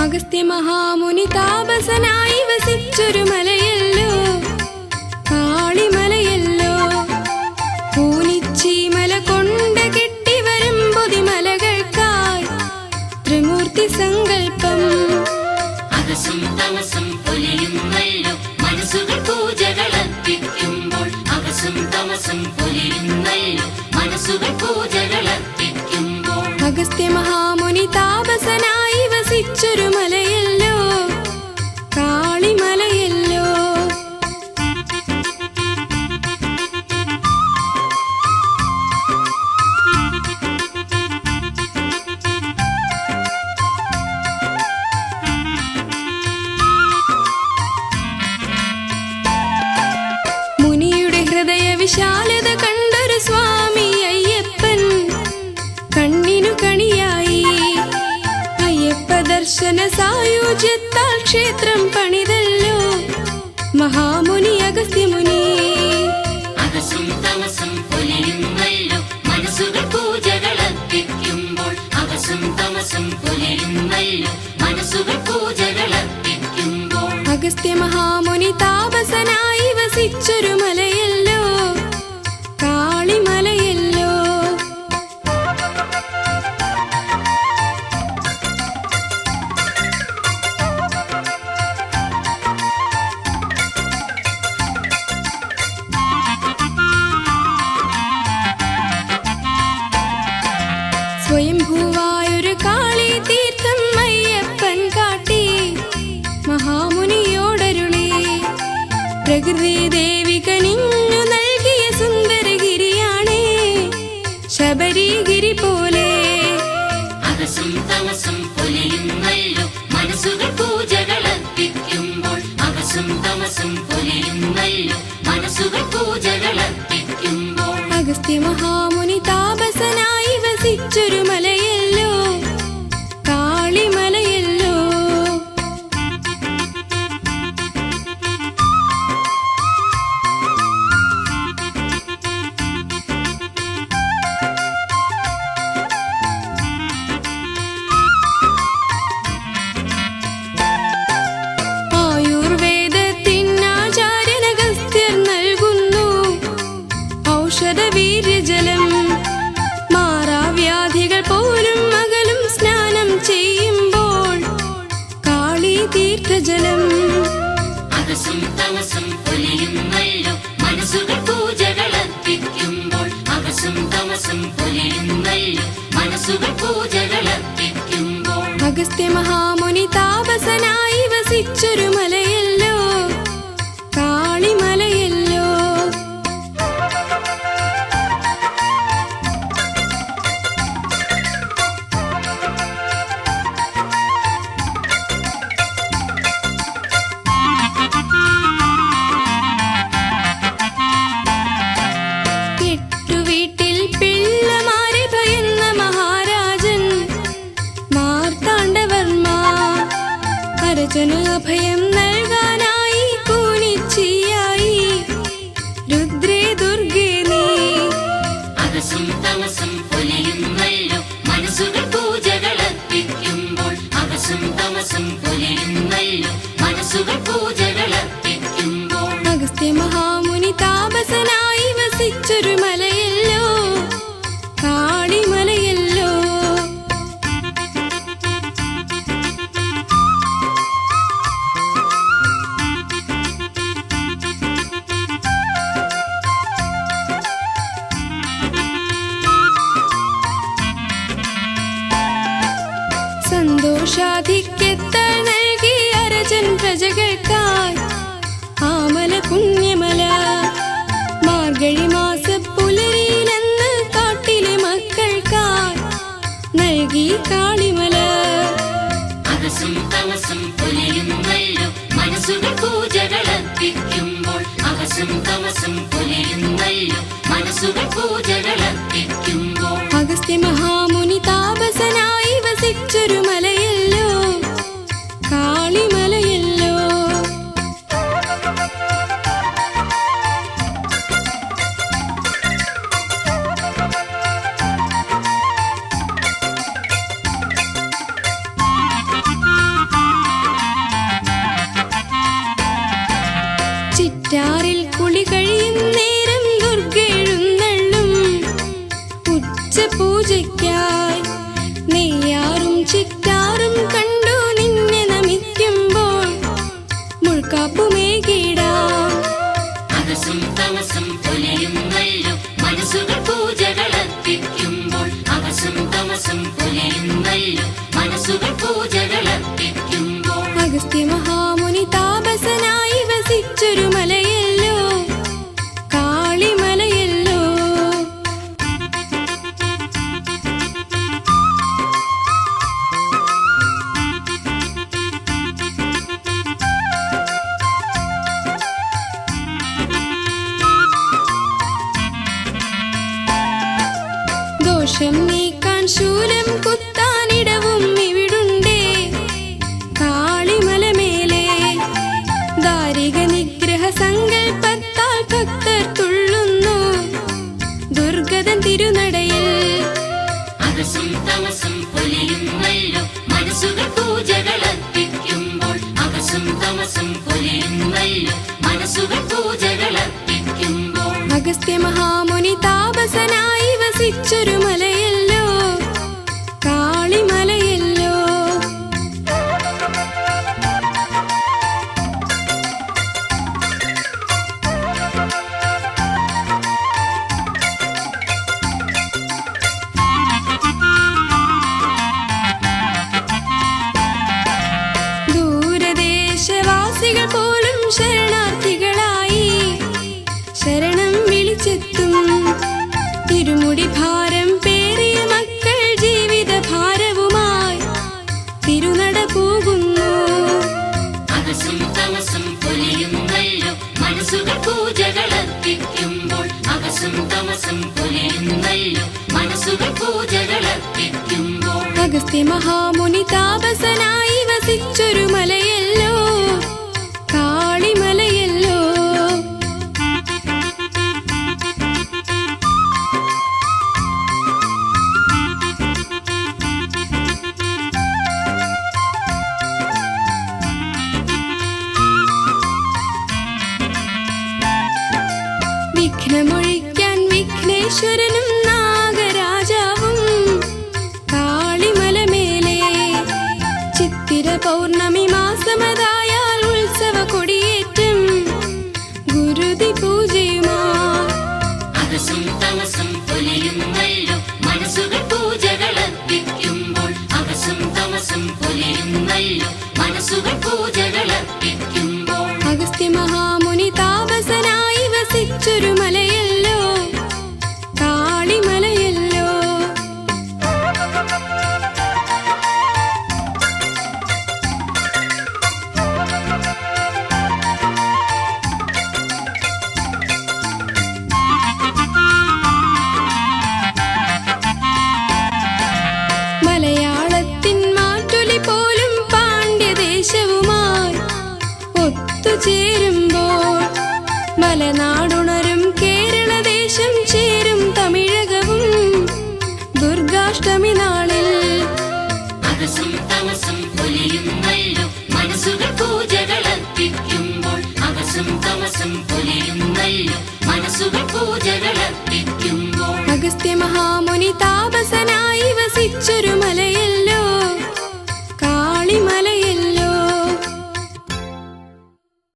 അഗസ്ത്യ മഹാമുനി താപസനായി വസിച്ചൊരു മലയല്ലോ കാളിമലയല്ലോ. പൂനിച്ചീമല കൊണ്ട് കെട്ടിവരും പൊതിമലകൾക്കായി ത്രിമൂർത്തി സങ്കല്പം. അകസും തമസും പൊലിയുന്നല്ലോ മനസ്സുകൾ പൂജകളർപ്പിക്കുമ്പോൾ. അകസും തമസും പൊലിയുന്നല്ലോ മനസ്സുകൾ പൂജകളർപ്പിക്കുമ്പോൾ. അഗസ്ത്യ മഹാമുനി താപസനായി വസിച്ചൊരു മലയല്ലോ കാളിമലയല്ലോ. മുനിയുടെ ഹൃദയ വിശാലത കണ്ടൊരു സ്വാമി അയ്യപ്പൻ കണ്ണിനു കണിയായി. അയ്യപ്പ ദർശന സായുജ്യത്താൽ ക്ഷേത്രം പണിതല്ലോ മഹാമുനി അഗസ്ത്യമുനി. അകസും തമസും പൊലിയുന്നല്ലോ മനസ്സുകൾ പൂജകളർപ്പിക്കുമ്പോൾ. അകസും തമസും പൊലിയുന്നല്ലോ മനസ്സുകൾ പൂജകളർപ്പിക്കുമ്പോൾ. അഗസ്ത്യ മഹാമുനി താപസനായി വസിച്ചൊരു മലയല്ലോ കാളിമലയല്ലോ. സ്വയംഭൂവായൊരു കാളി തീർത്ഥം അയ്യപ്പൻ കാട്ടി മഹാമുനിയോടരുളി. പ്രകൃതി ദേവി കനിഞ്ഞു നൽകിയ സുന്ദരഗിരിയാണേ ശബരിഗിരി പോലെ. അകസും തമസും പൊലിയുന്നല്ലോ മനസ്സുകൾ പൂജകളർപ്പിക്കുമ്പോൾ. അകസും തമസും പൊലിയുന്നല്ലോ മനസ്സുകൾ പൂജകളർപ്പിക്കുമ്പോൾ. അഗസ്ത്യ മഹാമുനി താപസനായി വസിച്ചൊരു മലയല്ലോ കാളിമലയല്ലോ. ആയുർവേദത്തിനാചാര്യനഗസ്ത്യർ നൽകുന്നു ഔഷധവീര്യജലം. മാറാവ്യാധികൾ പോലും അകലും സ്നാനം ചെയ്യുമ്പോൾ കാളി തീർത്ഥജലം. അകസും തമസും പൊലിയുന്നല്ലോ മനസ്സുകൾ പൂജകളർപ്പിക്കുമ്പോൾ. അകസും തമസും പൊലിയുന്നല്ലോ മനസ്സുകൾ പൂജകളർപ്പിക്കുമ്പോൾ. അഗസ്ത്യ മഹാമുനി താപസനായി വസിച്ചൊരു മലയല്ലോ കാളിമലയല്ലോ. വീട്ടിൽ പിള്ളമാരെ ഭയന്ന മഹാരാജൻ മാർത്താണ്ഡവർമ്മ അരജന് അഭയം നൽകാനായി കൂനിച്ചിയായി രുദ്രേ ദുർഗേ നീ. അകസും തമസും പൊലിയുന്നല്ലോ മനസ്സുകൾ പൂജകളർപ്പിക്കുമ്പോൾ. അകസും തമസും പൊലിയുന്നല്ലോ മനസ്സുകൾ പൂജകളർപ്പിക്കുമ്പോൾ. അഗസ്ത്യ മഹാമുനി താപസനായി വസിച്ചൊരു മലയല്ലോ കാളിമലയല്ലോ. സന്തോഷാധിക്യത്താൽ നൽകി അരജൻ പ്രജകൾക്കായി ആമല പുണ്യമല. മാർഗഴി മാസ പുലരിയിലെന്ന് കാട്ടിലെ മക്കൾക്കായി നൽകി കാളിമല. അകസും തമസും പൊലിയുന്നല്ലോ മനസ്സുകൾ പൂജകളർപ്പിക്കുമ്പോൾ. അകസും തമസും പൊലിയുന്നല്ലോ മനസ്സുകൾ പൂജകളർപ്പിക്കുമ്പോൾ. അഗസ്ത്യ മഹാമുനി താപസനായി വസിച്ചൊരു മലയല്ലോ പൂജകളർപ്പിക്കുമ്പോൾ അഗസ്ത്യ മഹാമുനി താപസനായി വസിച്ചൊരു മലയല്ലോ കാളിമലയല്ലോ. ദോഷം നീക്കാൻ ശൂലം കുത്താനിടവും ഇവിടുണ്ടേ കാളിമലമേലെ. ദാരിക നിഗ്രഹ സങ്കൽപ്പത്താൽ ഭക്തർ തുള്ളുന്നു ദുർഗതൻ തിരുനടയിൽ. അകസും തമസും പൊലിയുന്നല്ലോ മനസ്സുകൾ പൂജകളർപ്പിക്കുമ്പോൾ അകസും തമസും പൊലിയുന്നല്ലോ മനസ്സുകൾ പൂജകളർപ്പിക്കുമ്പോൾ അഗസ്ത്യ മഹാമുനി താപസനായി വസിച്ചൊരു മലയല്ലോ കാളിമലയല്ലോ. ദൂരദേശവാസികൾ പോലും ശരണാർത്ഥികളായി ശരണം വിളിച്ചെത്തും. തിരുമുടി ഭാരം പേറിയ മക്കൾ ജീവിത ഭാരവുമായി തിരുനട പോകുന്നു. അകസും തമസും പൊലിയുന്നല്ലോ മനസ്സുകൾ പൂജകളർപ്പിക്കുമ്പോൾ അകസും തമസും പൊലിയുന്നല്ലോ മനസ്സുകൾ പൂജകളർപ്പിക്കുമ്പോൾ അഗസ്ത്യ മഹാമുനി താപസനായി വസിച്ചൊരു മലയല്ലോ കാളിമലയല്ലോ. വിഘ്നമൊഴിക്കാൻ വിഘ്നേശ്വരനും നാഗരാജാവും കാളിമലമേലെ. ചിത്തിര പൗർണമി മാസമതായാൽ ഉത്സവ കൊടിയേറ്റം ഗുരുതി പൂജയുമാ. അകസും തമസും പൊലിയുന്നല്ലോ മനസ്സുകൾ പൂജകളർപ്പിക്കുമ്പോൾ അകസും തമസും പൊലിയുന്നല്ലോ മനസ്സുകൾ പൂജകളർപ്പിക്കുമ്പോൾ അഗസ്ത്യ മഹാമുനി താപസനായി വസിച്ചൊരു മലയല്ലോ കാളിമലയല്ലോ. മലയാളത്തിൻ മാറ്റൊലി പോലും പാണ്ഡ്യദേശവുമായി ഒത്തുചേരുമ്പോൾ മലനാടുണരും കേരളദേശം ചേരും തമിഴകവും ദുർഗാഷ്ടമി നാളിൽ. അകസും തമസും പൊലിയുന്നല്ലോ മനസ്സുകൾ പൂജകളർപ്പിക്കുമ്പോൾ അകസും തമസും പൊലിയുന്നല്ലോ മനസ്സുകൾ പൂജകളർപ്പിക്കുമ്പോൾ അഗസ്ത്യ മഹാ